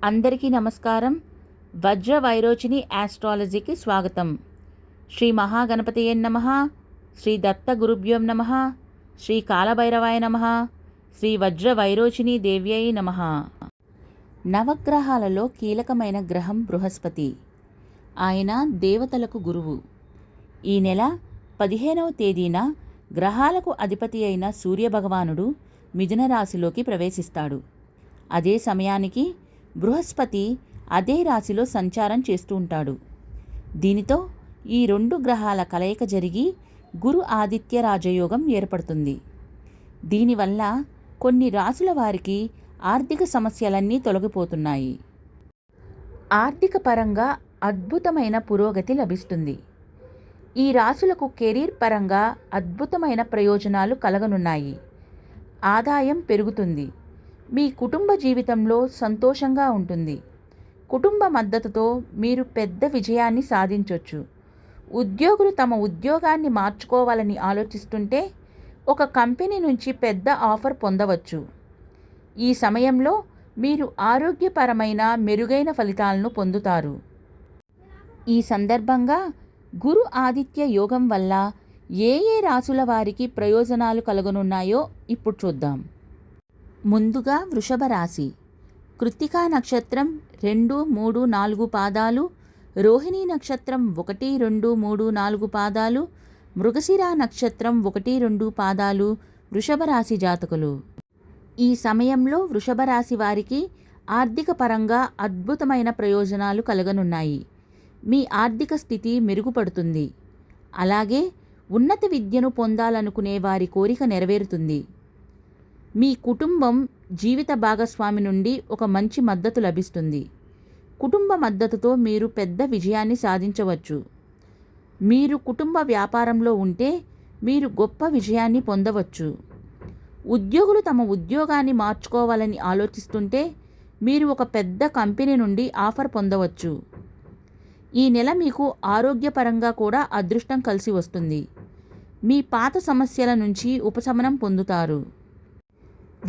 అందరికీ నమస్కారం. వజ్ర వైరోచిని ఆస్ట్రాలజీకి స్వాగతం. శ్రీ మహాగణపతయే నమః, శ్రీ దత్త గురుభ్యోం నమః, శ్రీ కాలభైరవాయ నమః, శ్రీ వజ్ర వైరోచిని దేవ్యై నమః. నవగ్రహాలలో కీలకమైన గ్రహం బృహస్పతి. ఆయన దేవతలకు గురువు. ఈ నెల 15వ తేదీన గ్రహాలకు అధిపతి అయిన సూర్యభగవానుడు మిథున రాశిలోకి ప్రవేశిస్తాడు. అదే సమయానికి బృహస్పతి అదే రాశిలో సంచారం చేస్తూ ఉంటాడు. దీనితో ఈ రెండు గ్రహాల కలయిక జరిగి గురు ఆదిత్య రాజయోగం ఏర్పడుతుంది. దీనివల్ల కొన్ని రాశుల వారికి ఆర్థిక సమస్యలన్నీ తొలగిపోతున్నాయి. ఆర్థిక పరంగా అద్భుతమైన పురోగతి లభిస్తుంది. ఈ రాశులకు కెరీర్ పరంగా అద్భుతమైన ప్రయోజనాలు కలగనున్నాయి. ఆదాయం పెరుగుతుంది. మీ కుటుంబ జీవితంలో సంతోషంగా ఉంటుంది. కుటుంబ మద్దతుతో మీరు పెద్ద విజయాన్ని సాధించవచ్చు. ఉద్యోగులు తమ ఉద్యోగాన్ని మార్చుకోవాలని ఆలోచిస్తుంటే ఒక కంపెనీ నుంచి పెద్ద ఆఫర్ పొందవచ్చు. ఈ సమయంలో మీరు ఆరోగ్యపరమైన మెరుగైన ఫలితాలను పొందుతారు. ఈ సందర్భంగా గురు ఆదిత్య యోగం వల్ల ఏ రాశుల వారికి ప్రయోజనాలు కలగనున్నాయో ఇప్పుడు చూద్దాం. ముందుగా వృషభ రాశి. కృత్తికా నక్షత్రం 2, 3, 4 పాదాలు, రోహిణీ నక్షత్రం 1, 2, 3, 4 పాదాలు, మృగశిర నక్షత్రం 1, 2 పాదాలు వృషభ రాశి జాతకులు. ఈ సమయంలో వృషభ రాశి వారికి ఆర్థిక పరంగా అద్భుతమైన ప్రయోజనాలు కలగనున్నాయి. మీ ఆర్థిక స్థితి మెరుగుపడుతుంది. అలాగే ఉన్నత విద్యను పొందాలనుకునే వారి కోరిక నెరవేరుతుంది. మీ కుటుంబం జీవిత భాగస్వామి నుండి ఒక మంచి మద్దతు లభిస్తుంది. కుటుంబ మద్దతుతో మీరు పెద్ద విజయాన్ని సాధించవచ్చు. మీరు కుటుంబ వ్యాపారంలో ఉంటే మీరు గొప్ప విజయాన్ని పొందవచ్చు. ఉద్యోగులు తమ ఉద్యోగాన్ని మార్చుకోవాలని ఆలోచిస్తుంటే మీరు ఒక పెద్ద కంపెనీ నుండి ఆఫర్ పొందవచ్చు. ఈ నెల మీకు ఆరోగ్యపరంగా కూడా అదృష్టం కలిసి వస్తుంది. మీ పాత సమస్యల నుంచి ఉపశమనం పొందుతారు.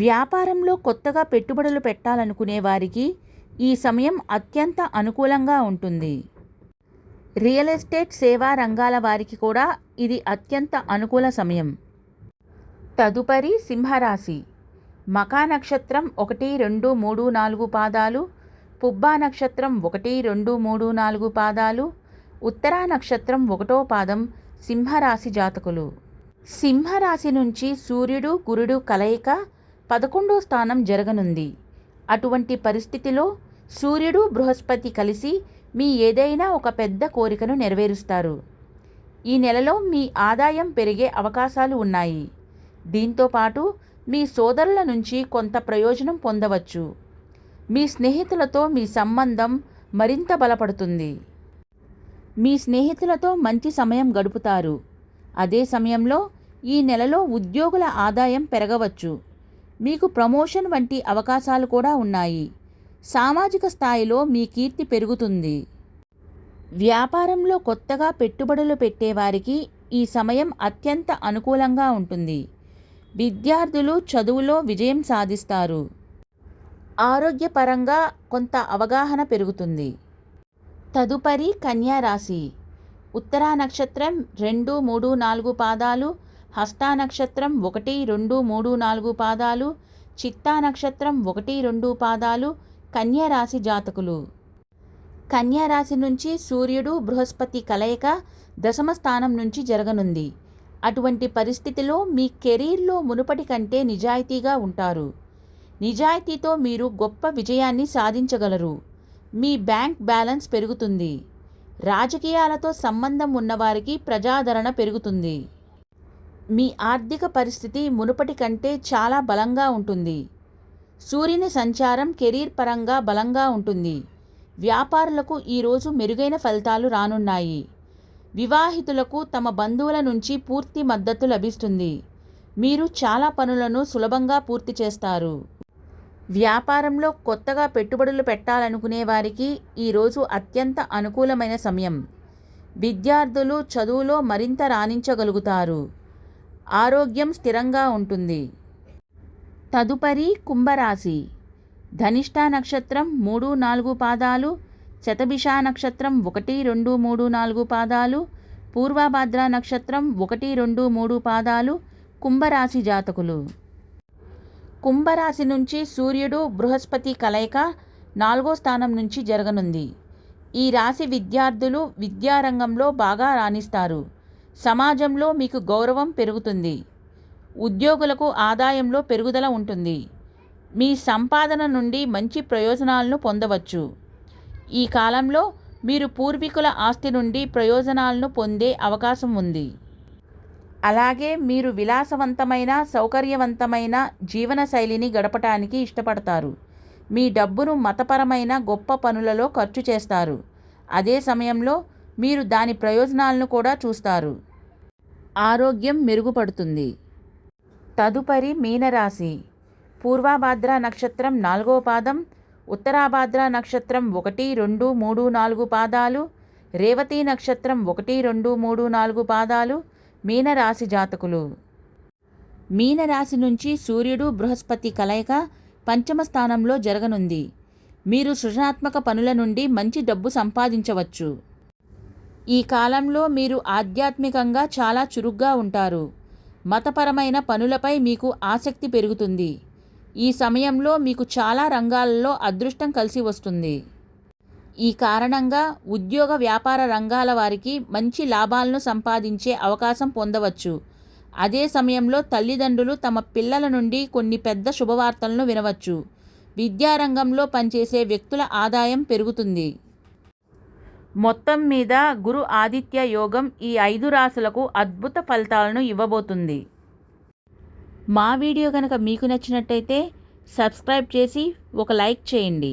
వ్యాపారంలో కొత్తగా పెట్టుబడులు పెట్టాలనుకునే వారికి ఈ సమయం అత్యంత అనుకూలంగా ఉంటుంది. రియల్ ఎస్టేట్ సేవా రంగాల వారికి కూడా ఇది అత్యంత అనుకూల సమయం. తదుపరి సింహరాశి. మఖా నక్షత్రం 1, 2, 3, 4 పాదాలు, పుబ్బా నక్షత్రం 1, 2, 3, 4 పాదాలు, ఉత్తరా నక్షత్రం 1వ పాదం సింహరాశి జాతకులు. సింహరాశి నుంచి సూర్యుడు గురుడు కలయిక 11వ స్థానం జరగనుంది. అటువంటి పరిస్థితిలో సూర్యుడు బృహస్పతి కలిసి మీ ఏదైనా ఒక పెద్ద కోరికను నెరవేరుస్తారు. ఈ నెలలో మీ ఆదాయం పెరిగే అవకాశాలు ఉన్నాయి. దీంతోపాటు మీ సోదరుల నుంచి కొంత ప్రయోజనం పొందవచ్చు. మీ స్నేహితులతో మీ సంబంధం మరింత బలపడుతుంది. మీ స్నేహితులతో మంచి సమయం గడుపుతారు. అదే సమయంలో ఈ నెలలో ఉద్యోగుల ఆదాయం పెరగవచ్చు. మీకు ప్రమోషన్ వంటి అవకాశాలు కూడా ఉన్నాయి. సామాజిక స్థాయిలో మీ కీర్తి పెరుగుతుంది. వ్యాపారంలో కొత్తగా పెట్టుబడులు పెట్టేవారికి ఈ సమయం అత్యంత అనుకూలంగా ఉంటుంది. విద్యార్థులు చదువులో విజయం సాధిస్తారు. ఆరోగ్యపరంగా కొంత అవగాహన పెరుగుతుంది. తదుపరి కన్యా రాశి. ఉత్తరా నక్షత్రం 2, 3, 4 పాదాలు, హస్తా నక్షత్రం 1, 2, 3, 4 పాదాలు, చిత్తా నక్షత్రం 1, 2 పాదాలు కన్యా రాశి జాతకులు. కన్యా రాశి నుంచి సూర్యుడు బృహస్పతి కలయిక 10వ స్థానం నుంచి జరగనుంది. అటువంటి పరిస్థితిలో మీ కెరీర్లో మునుపటి కంటే నిజాయితీగా ఉంటారు. నిజాయితీతో మీరు గొప్ప విజయాన్ని సాధించగలరు. మీ బ్యాంక్ బ్యాలెన్స్ పెరుగుతుంది. రాజకీయాలతో సంబంధం ఉన్నవారికి ప్రజాదరణ పెరుగుతుంది. మీ ఆర్థిక పరిస్థితి మునుపటి కంటే చాలా బలంగా ఉంటుంది. సూర్యుని సంచారం కెరీర్ పరంగా బలంగా ఉంటుంది. వ్యాపారులకు ఈరోజు మెరుగైన ఫలితాలు రానున్నాయి. వివాహితులకు తమ బంధువుల నుంచి పూర్తి మద్దతు లభిస్తుంది. మీరు చాలా పనులను సులభంగా పూర్తి చేస్తారు. వ్యాపారంలో కొత్తగా పెట్టుబడులు పెట్టాలనుకునే వారికి ఈరోజు అత్యంత అనుకూలమైన సమయం. విద్యార్థులు చదువులో మరింత రాణించగలుగుతారు. ఆరోగ్యం స్థిరంగా ఉంటుంది. తదుపరి కుంభరాశి. ధనిష్ట నక్షత్రం 3, 4 పాదాలు, శతభిష నక్షత్రం 1, 2, 3, 4 పాదాలు, పూర్వభాద్ర నక్షత్రం 1, 2, 3 పాదాలు కుంభరాశి జాతకులు. కుంభరాశి నుంచి సూర్యుడు బృహస్పతి కలయిక 4వ స్థానం నుంచి జరగనుంది. ఈ రాశి విద్యార్థులు విద్యారంగంలో బాగా రాణిస్తారు. సమాజంలో మీకు గౌరవం పెరుగుతుంది. ఉద్యోగులకు ఆదాయంలో పెరుగుదల ఉంటుంది. మీ సంపాదన నుండి మంచి ప్రయోజనాలను పొందవచ్చు. ఈ కాలంలో మీరు పూర్వీకుల ఆస్తి నుండి ప్రయోజనాలను పొందే అవకాశం ఉంది. అలాగే మీరు విలాసవంతమైన సౌకర్యవంతమైన జీవనశైలిని గడపటానికి ఇష్టపడతారు. మీ డబ్బును మతపరమైన గొప్ప పనులలో ఖర్చు చేస్తారు. అదే సమయంలో మీరు దాని ప్రయోజనాలను కూడా చూస్తారు. ఆరోగ్యం మెరుగుపడుతుంది. తదుపరి మీనరాశి. పూర్వభాద్ర నక్షత్రం 4వ పాదం, ఉత్తరాభాద్ర నక్షత్రం 1, 2, 3, 4 పాదాలు, రేవతి నక్షత్రం 1, 2, 3, 4 పాదాలు మీనరాశి జాతకులు. మీనరాశి నుంచి సూర్యుడు బృహస్పతి కలయిక 5వ స్థానంలో జరగనుంది. మీరు సృజనాత్మక పనుల నుండి మంచి డబ్బు సంపాదించవచ్చు. ఈ కాలంలో మీరు ఆధ్యాత్మికంగా చాలా చురుగ్గా ఉంటారు. మతపరమైన పనులపై మీకు ఆసక్తి పెరుగుతుంది. ఈ సమయంలో మీకు చాలా రంగాలలో అదృష్టం కలిసి వస్తుంది. ఈ కారణంగా ఉద్యోగ వ్యాపార రంగాల వారికి మంచి లాభాలను సంపాదించే అవకాశం పొందవచ్చు. అదే సమయంలో తల్లిదండ్రులు తమ పిల్లల నుండి కొన్ని పెద్ద శుభవార్తలను వినవచ్చు. విద్యారంగంలో పనిచేసే వ్యక్తుల ఆదాయం పెరుగుతుంది. మొత్తం మీద గురు ఆదిత్య యోగం ఈ 5 రాశులకు అద్భుత ఫలితాలను ఇవ్వబోతుంది. మా వీడియో కనుక మీకు నచ్చినట్టయితే సబ్స్క్రైబ్ చేసి ఒక లైక్ చేయండి.